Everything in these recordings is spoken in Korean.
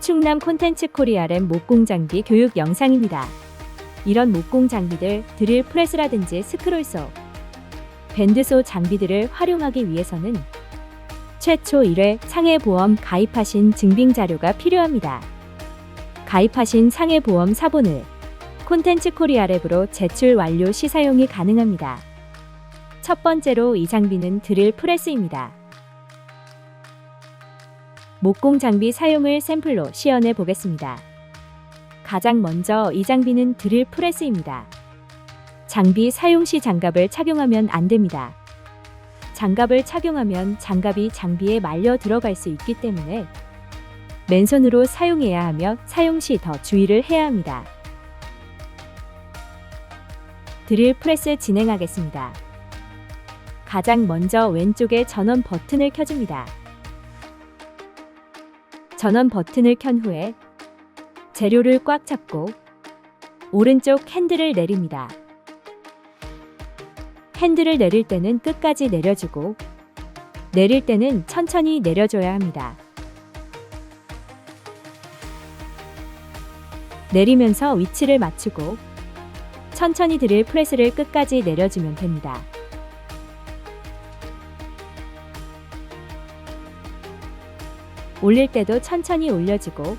충남 콘텐츠 코리아램 목공 장비 교육 영상입니다. 이런 목공 장비들, 드릴 프레스라든지 스크롤소, 밴드소 장비들을 활용하기 위해서는 최초 1회 상해보험 가입하신 증빙 자료가 필요합니다. 가입하신 상해보험 사본을 콘텐츠 코리아랩으로 제출 완료 시 사용이 가능합니다. 첫 번째로 이 장비는 드릴 프레스입니다. 목공 장비 사용을 샘플로 시연해 보겠습니다. 가장 먼저 이 장비는 드릴 프레스입니다. 장비 사용 시 장갑을 착용하면 안 됩니다. 장갑을 착용하면 장갑이 장비에 말려 들어갈 수 있기 때문에 맨손으로 사용해야 하며 사용 시 더 주의를 해야 합니다. 드릴 프레스 진행하겠습니다. 가장 먼저 왼쪽에 전원 버튼을 켜줍니다. 전원 버튼을 켠 후에 재료를 꽉 잡고 오른쪽 핸들을 내립니다. 핸들을 내릴 때는 끝까지 내려주고 내릴 때는 천천히 내려줘야 합니다. 내리면서 위치를 맞추고 천천히 드릴 프레스를 끝까지 내려주면 됩니다. 올릴 때도 천천히 올려주고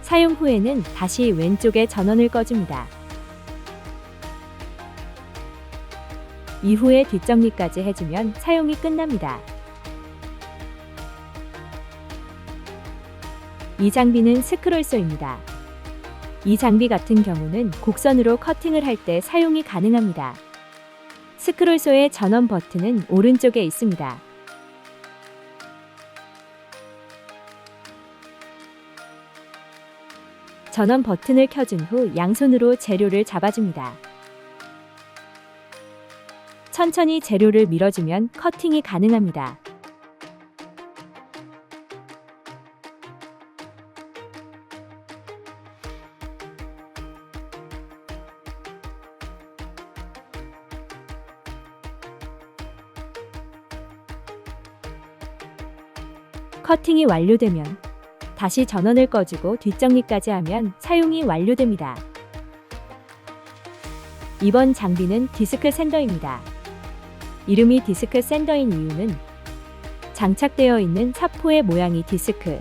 사용 후에는 다시 왼쪽에 전원을 꺼줍니다. 이후에 뒷정리까지 해주면 사용이 끝납니다. 이 장비는 스크롤소입니다. 이 장비 같은 경우는 곡선으로 커팅을 할 때 사용이 가능합니다. 스크롤소의 전원 버튼은 오른쪽에 있습니다. 전원 버튼을 켜준 후 양손으로 재료를 잡아줍니다. 천천히 재료를 밀어주면 커팅이 가능합니다. 커팅이 완료되면 다시 전원을 꺼주고 뒷정리까지 하면 사용이 완료됩니다. 이번 장비는 디스크 샌더입니다. 이름이 디스크 샌더인 이유는 장착되어 있는 사포의 모양이 디스크,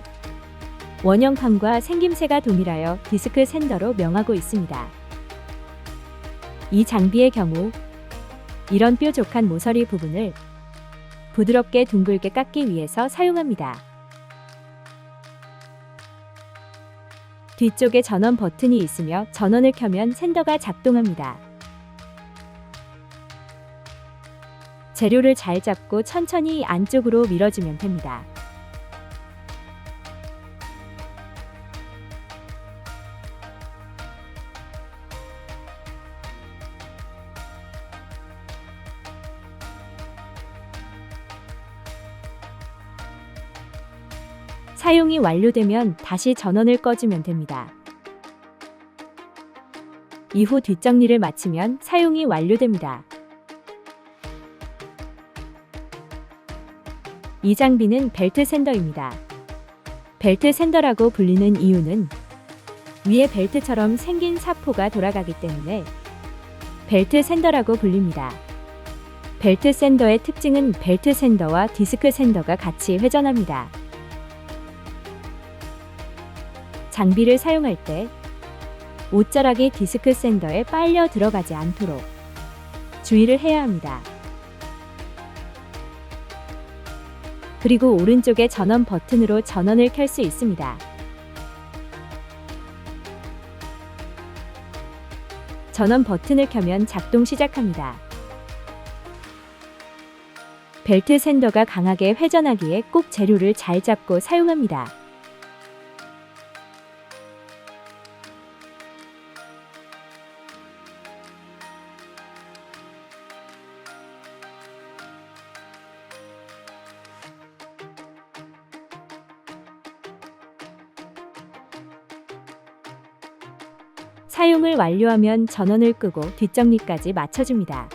원형판과 생김새가 동일하여 디스크 샌더로 명하고 있습니다. 이 장비의 경우 이런 뾰족한 모서리 부분을 부드럽게 둥글게 깎기 위해서 사용합니다. 뒤쪽에 전원 버튼이 있으며 전원을 켜면 샌더가 작동합니다. 재료를 잘 잡고 천천히 안쪽으로 밀어주면 됩니다. 사용이 완료되면 다시 전원을 꺼주면 됩니다. 이후 뒷정리를 마치면 사용이 완료됩니다. 이 장비는 벨트 샌더입니다. 벨트 샌더라고 불리는 이유는 위에 벨트처럼 생긴 사포가 돌아가기 때문에 벨트 샌더라고 불립니다. 벨트 샌더의 특징은 벨트 샌더와 디스크 샌더가 같이 회전합니다. 장비를 사용할 때 옷자락이 디스크 샌더에 빨려 들어가지 않도록 주의를 해야 합니다. 그리고 오른쪽에 전원 버튼으로 전원을 켤 수 있습니다. 전원 버튼을 켜면 작동 시작합니다. 벨트 샌더가 강하게 회전하기에 꼭 재료를 잘 잡고 사용합니다. 사용을 완료하면 전원을 끄고 뒷정리까지 마쳐줍니다.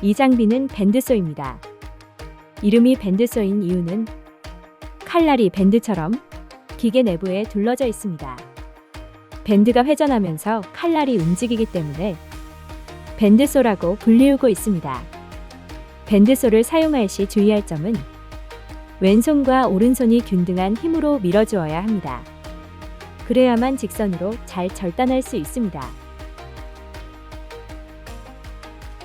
이 장비는 밴드소입니다. 이름이 밴드소인 이유는 칼날이 밴드처럼 기계 내부에 둘러져 있습니다. 밴드가 회전하면서 칼날이 움직이기 때문에 밴드소라고 불리우고 있습니다. 밴드소를 사용할 시 주의할 점은 왼손과 오른손이 균등한 힘으로 밀어주어야 합니다. 그래야만 직선으로 잘 절단할 수 있습니다.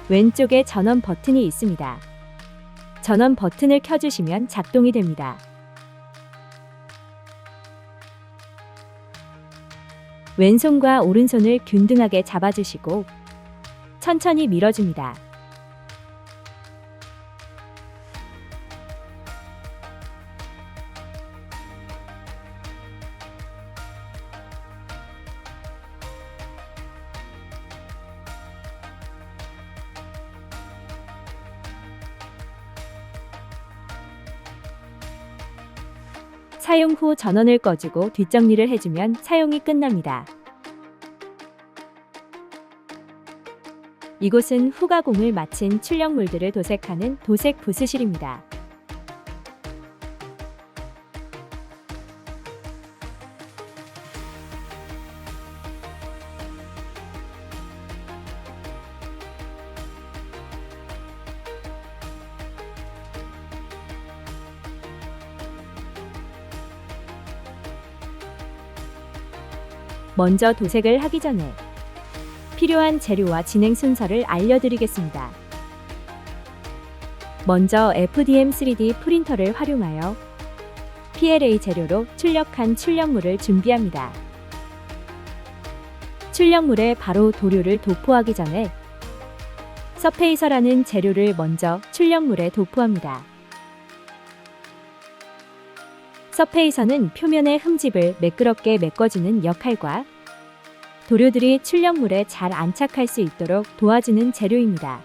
왼쪽에 전원 버튼이 있습니다. 전원 버튼을 켜주시면 작동이 됩니다. 왼손과 오른손을 균등하게 잡아주시고 천천히 밀어줍니다. 사용 후 전원을 꺼주고 뒷정리를 해주면 사용이 끝납니다. 이곳은 후가공을 마친 출력물들을 도색하는 도색 부스실입니다. 먼저 도색을 하기 전에 필요한 재료와 진행 순서를 알려드리겠습니다. 먼저 FDM 3D 프린터를 활용하여 PLA 재료로 출력한 출력물을 준비합니다. 출력물에 바로 도료를 도포하기 전에 서페이서라는 재료를 먼저 출력물에 도포합니다. 서페이서는 표면의 흠집을 매끄럽게 메꿔주는 역할과 도료들이 출력물에 잘 안착할 수 있도록 도와주는 재료입니다.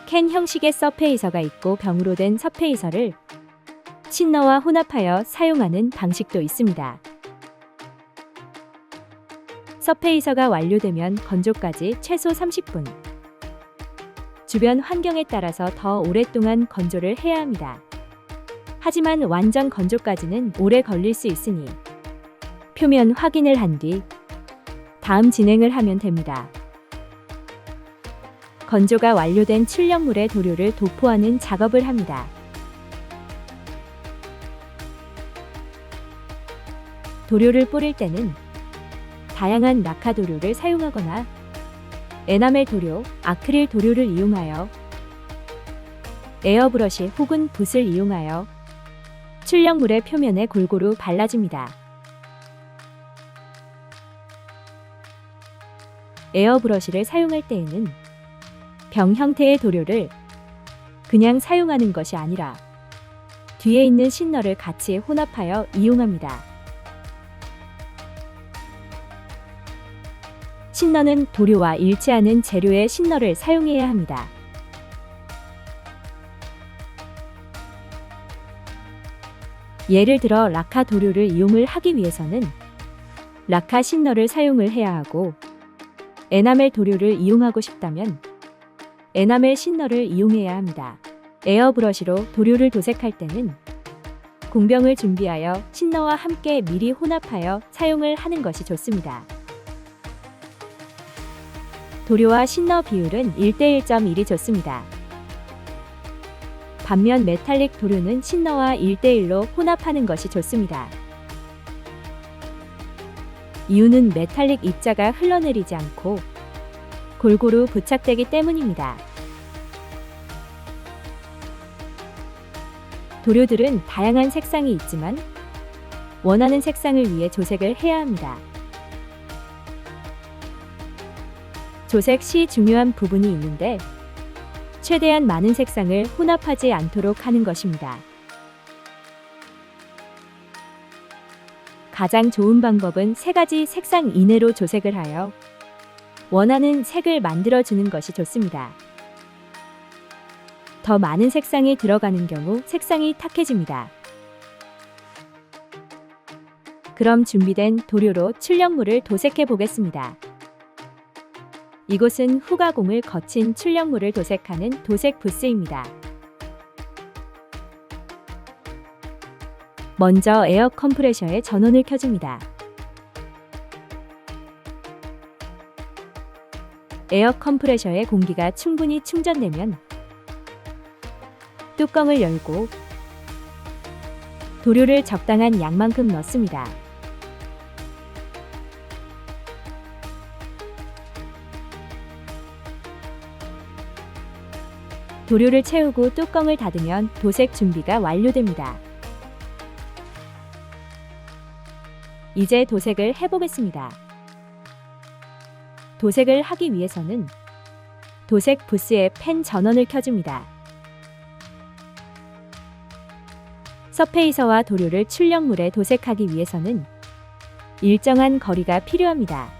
캔 형식의 서페이서가 있고 병으로 된 서페이서를 신너와 혼합하여 사용하는 방식도 있습니다. 서페이서가 완료되면 건조까지 최소 30분. 주변 환경에 따라서 더 오랫동안 건조를 해야 합니다. 하지만 완전 건조까지는 오래 걸릴 수 있으니 표면 확인을 한 뒤 다음 진행을 하면 됩니다. 건조가 완료된 출력물에 도료를 도포하는 작업을 합니다. 도료를 뿌릴 때는 다양한 라카 도료를 사용하거나 에나멜 도료, 아크릴 도료를 이용하여 에어브러시 혹은 붓을 이용하여 출력물의 표면에 골고루 발라줍니다. 에어브러시를 사용할 때에는 병 형태의 도료를 그냥 사용하는 것이 아니라 뒤에 있는 신너를 같이 혼합하여 이용합니다. 신너는 도료와 일치하는 재료의 신너를 사용해야 합니다. 예를 들어 라카 도료를 이용을 하기 위해서는 라카 신너를 사용을 해야 하고 에나멜 도료를 이용하고 싶다면 에나멜 신너를 이용해야 합니다. 에어브러시로 도료를 도색할 때는 공병을 준비하여 신너와 함께 미리 혼합하여 사용을 하는 것이 좋습니다. 도료와 신너 비율은 1:1.1이 좋습니다. 반면 메탈릭 도료는 신너와 1:1로 혼합하는 것이 좋습니다. 이유는 메탈릭 입자가 흘러내리지 않고 골고루 부착되기 때문입니다. 도료들은 다양한 색상이 있지만 원하는 색상을 위해 조색을 해야 합니다. 조색 시 중요한 부분이 있는데 최대한 많은 색상을 혼합하지 않도록 하는 것입니다. 가장 좋은 방법은 3가지 색상 이내로 조색을 하여 원하는 색을 만들어주는 것이 좋습니다. 더 많은 색상이 들어가는 경우 색상이 탁해집니다. 그럼 준비된 도료로 출력물을 도색해 보겠습니다. 이곳은 후가공을 거친 출력물을 도색하는 도색 부스입니다. 먼저 에어 컴프레셔의 전원을 켜줍니다. 에어 컴프레셔의 공기가 충분히 충전되면 뚜껑을 열고 도료를 적당한 양만큼 넣습니다. 도료를 채우고 뚜껑을 닫으면 도색 준비가 완료됩니다. 이제 도색을 해보겠습니다. 도색을 하기 위해서는 도색 부스의 펜 전원을 켜줍니다. 서페이서와 도료를 출력물에 도색하기 위해서는 일정한 거리가 필요합니다.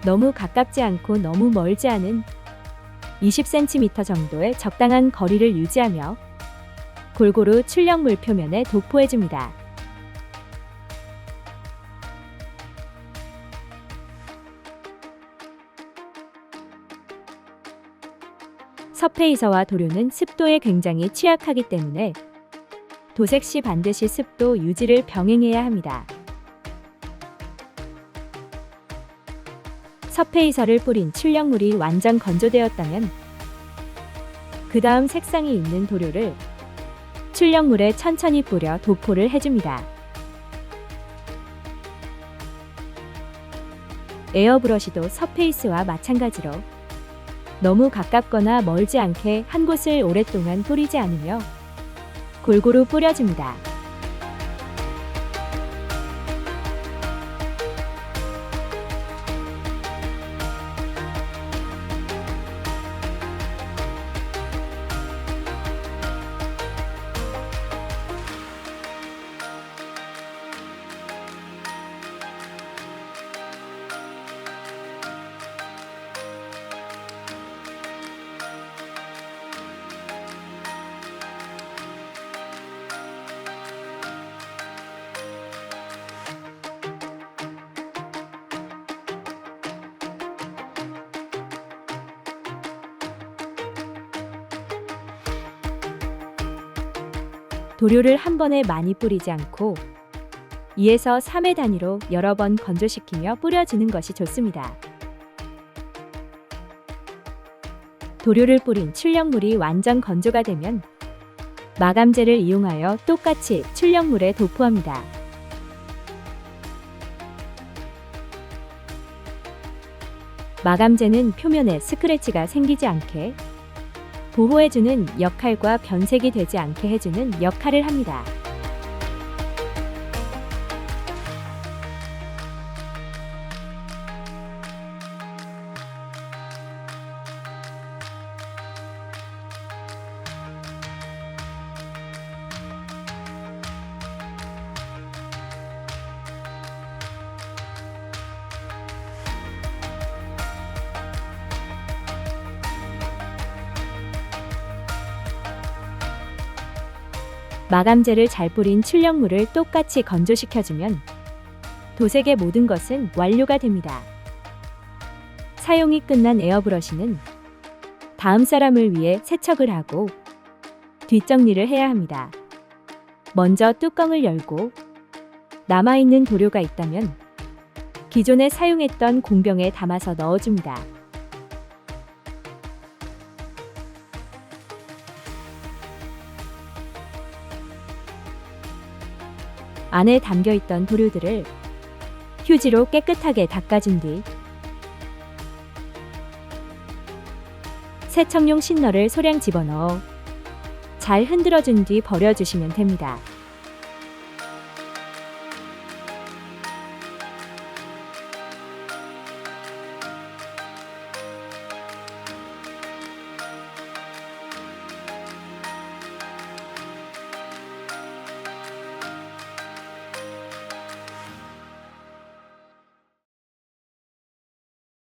너무 가깝지 않고 너무 멀지 않은 20cm 정도의 적당한 거리를 유지하며 골고루 출력물 표면에 도포해줍니다. 서페이서와 도료는 습도에 굉장히 취약하기 때문에 도색 시 반드시 습도 유지를 병행해야 합니다. 서페이서를 뿌린 출력물이 완전 건조되었다면 그 다음 색상이 있는 도료를 출력물에 천천히 뿌려 도포를 해줍니다. 에어브러시도 서페이스와 마찬가지로 너무 가깝거나 멀지 않게 한 곳을 오랫동안 뿌리지 않으며 골고루 뿌려줍니다. 도료를 한 번에 많이 뿌리지 않고 2에서 3회 단위로 여러 번 건조시키며 뿌려주는 것이 좋습니다. 도료를 뿌린 출력물이 완전 건조가 되면 마감재를 이용하여 똑같이 출력물에 도포합니다. 마감재는 표면에 스크래치가 생기지 않게 보호해주는 역할과 변색이 되지 않게 해주는 역할을 합니다. 마감재를 잘 뿌린 출력물을 똑같이 건조시켜주면 도색의 모든 것은 완료가 됩니다. 사용이 끝난 에어브러시는 다음 사람을 위해 세척을 하고 뒷정리를 해야 합니다. 먼저 뚜껑을 열고 남아있는 도료가 있다면 기존에 사용했던 공병에 담아서 넣어줍니다. 안에 담겨있던 도료들을 휴지로 깨끗하게 닦아준 뒤 세척용 신너를 소량 집어넣어 잘 흔들어준 뒤 버려주시면 됩니다.